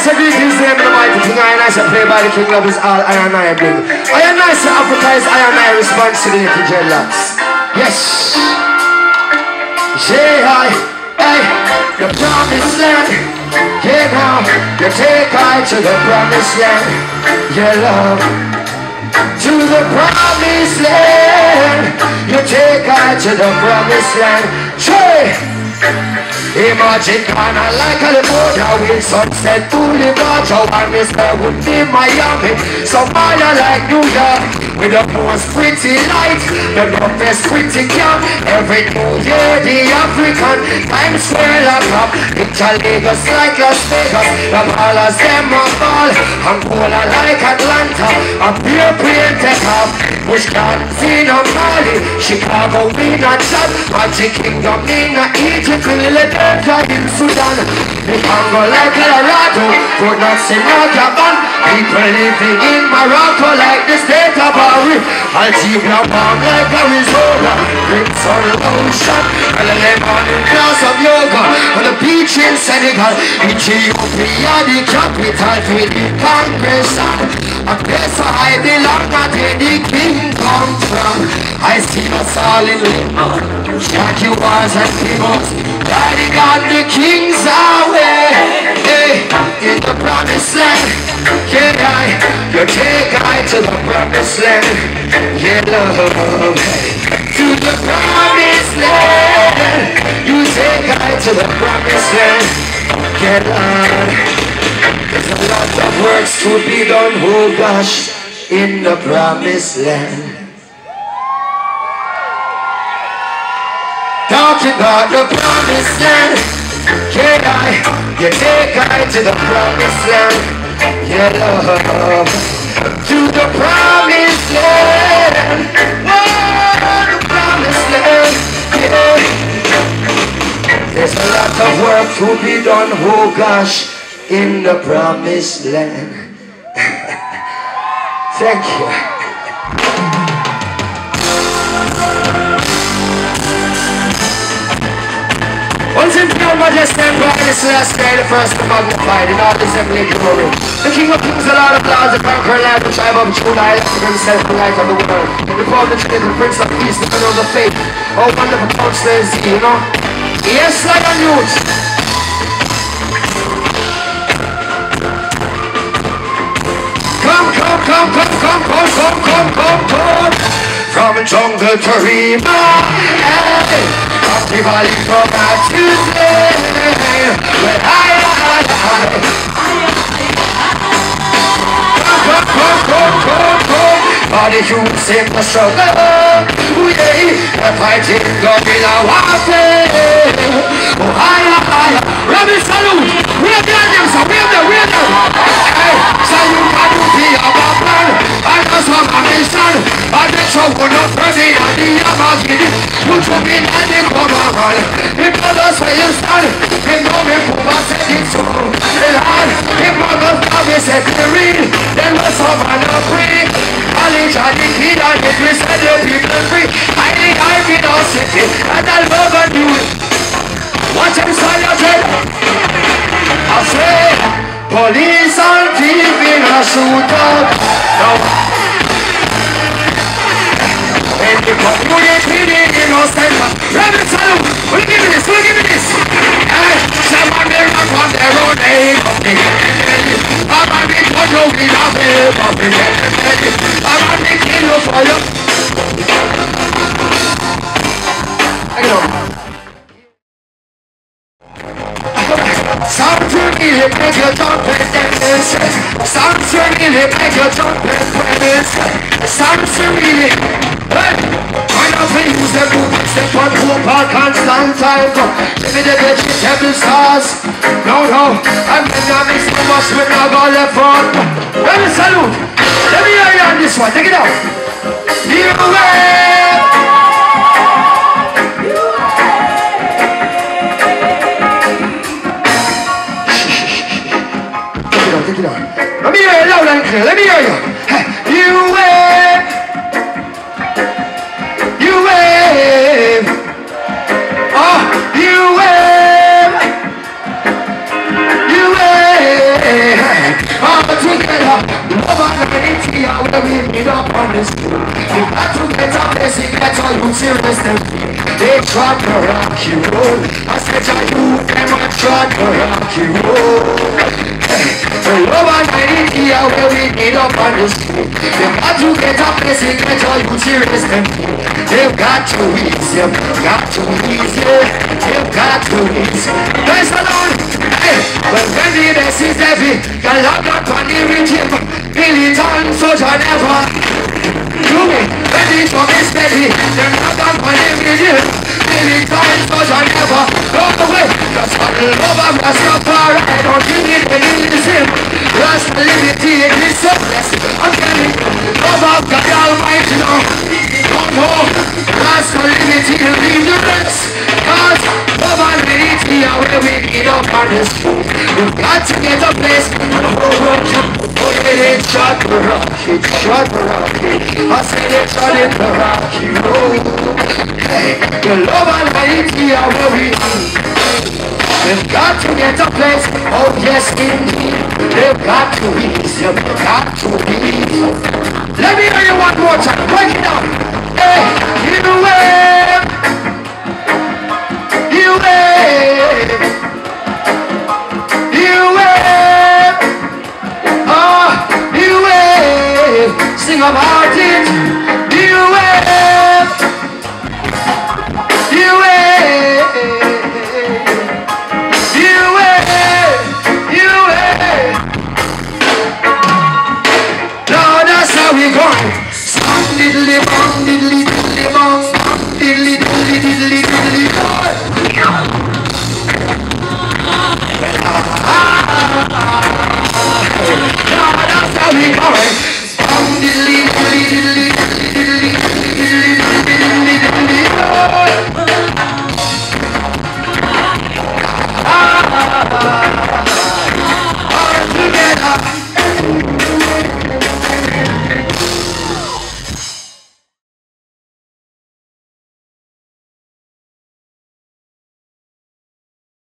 say greetings to them in the mighty king. I and I say play by the king, love is all I and I bring. I and I say Africa is I and I responsibility, dreadlocks. Yes. Say hi, hey, the promised land. Yeah, now you take I to the promised land. Yeah, love. To the promised land. You take I to the promised land. Say. Imagine Ghana like California with sunset boulevard. Johannesburg in Miami, Somalia like New York with the most pretty lights, the best pretty camp. Every New Year the African Times Square lock up. Picture Lagos like Las Vegas, the ballers them a ball. Angola like Atlanta, a pure plane take off. Bush Gardens in Mali, Chicago in a chat, Magic Kingdom in Egypt, Philadelphia in Sudan, the Congo like Colorado, could not see no Gabon. People living in Morocco like the state of Bari, Algeria bomb like Arizona, Crimson Ocean, and a lemon glass of yoga on the beach in Senegal, Ethiopia the capital to the Congress, a place where I belong, not where the king come from. I see us all in Lima, Jackie Wars and Pimos, riding on the king's highway, hey, in the promised land. Yeah, you take I to the promised land. Yeah, love. To the promised land. You take I to the promised land. Yeah, love. There's a lot of works to be done, oh gosh, in the promised land. Talking about the promised land. Yeah, you take I to the promised land. Yeah, love. To the promised land. Oh, the promised land. Yeah. There's a lot of work to be done, oh gosh, in the promised land. Thank you. Once in pure majesty and brightness, last day, the first to magnified in all assembly glory. The King of Kings, the Lord of Lords, the conqueror, land, the tribe of Judah, himself, the light of the world. Before the Trinity, the Prince of Peace, the Prince of the Faith. Oh, wonderful counselor is he, you know. Yes, Lion Youth. Come. From jungle to Rima, hey. The valley from Tuesday, when come, all the youths in the struggle, they're fighting guerrilla warfare. Oh, Rabbi salute, we have done them, so we have them. Hey, salute, I do be a man, I know some ambition, I bet you would not hurt me, and the Yamagini, you took me and the Komaran, the brothers say you stand, they know me, Puma said it's so, the Lord, the brothers now we said they read, then was some and a free, Ali Johnny Kid and it we said the people free, I think I feel our city, and I love and do it. Watch him say your dread. I say, police and thief in a shootout. Now, in the community, the innocent. Rabbi salute, will you give me this? Hey, someone may rock on their own name. I'm a big one, you will not be able to get it. I'm a big killer for you. Sounds really make you jump and dance. Sounds really make you jump and dance. Sounds really. Hey, why not we use the movement step on hope our constant time? Give me the vegetable sauce. No, I'm not mix so much with my ball left on. Let me salute. Let me hear you on this one. Take it out. You away. Take it on. Let me hear you loud and clear. Let me hear you. Hey, you wave. You wave. Oh, you wave. You wave. need up on this. You got to get a blessing, that's all you serious them. They tried to rock you roll. I said to you, them I tried to rock you roll. The love and I need here where we need up on this. You got to get a blessing, that's all you serious them. They've got to ease you, got to ease you, they've got to ease you. Praise the Lord. Hey, but when the best is heavy, you love not on the regime. Militant soldier never do me. When the drum is steady, them not on the regime. Militant soldier never go away. Just for the love of Rastafari, I don't need any sin. Rasta liberty is so blessed. I'm telling you, love of God Almighty now. Don't know, Rasta liberty will leave the rest. Cause love and liberty are where we need up on this. You've got to get a place. It's shot the rocket, shot the rocket. I said it's shot in the rocky road. The love and liberty are where we need. We've got to get a place. Oh yes indeed. They've got to ease. You've got to ease. Let me hear you one more time. Break it down. Hey, you wave. You wave. You wave. Oh, you wave. Sing about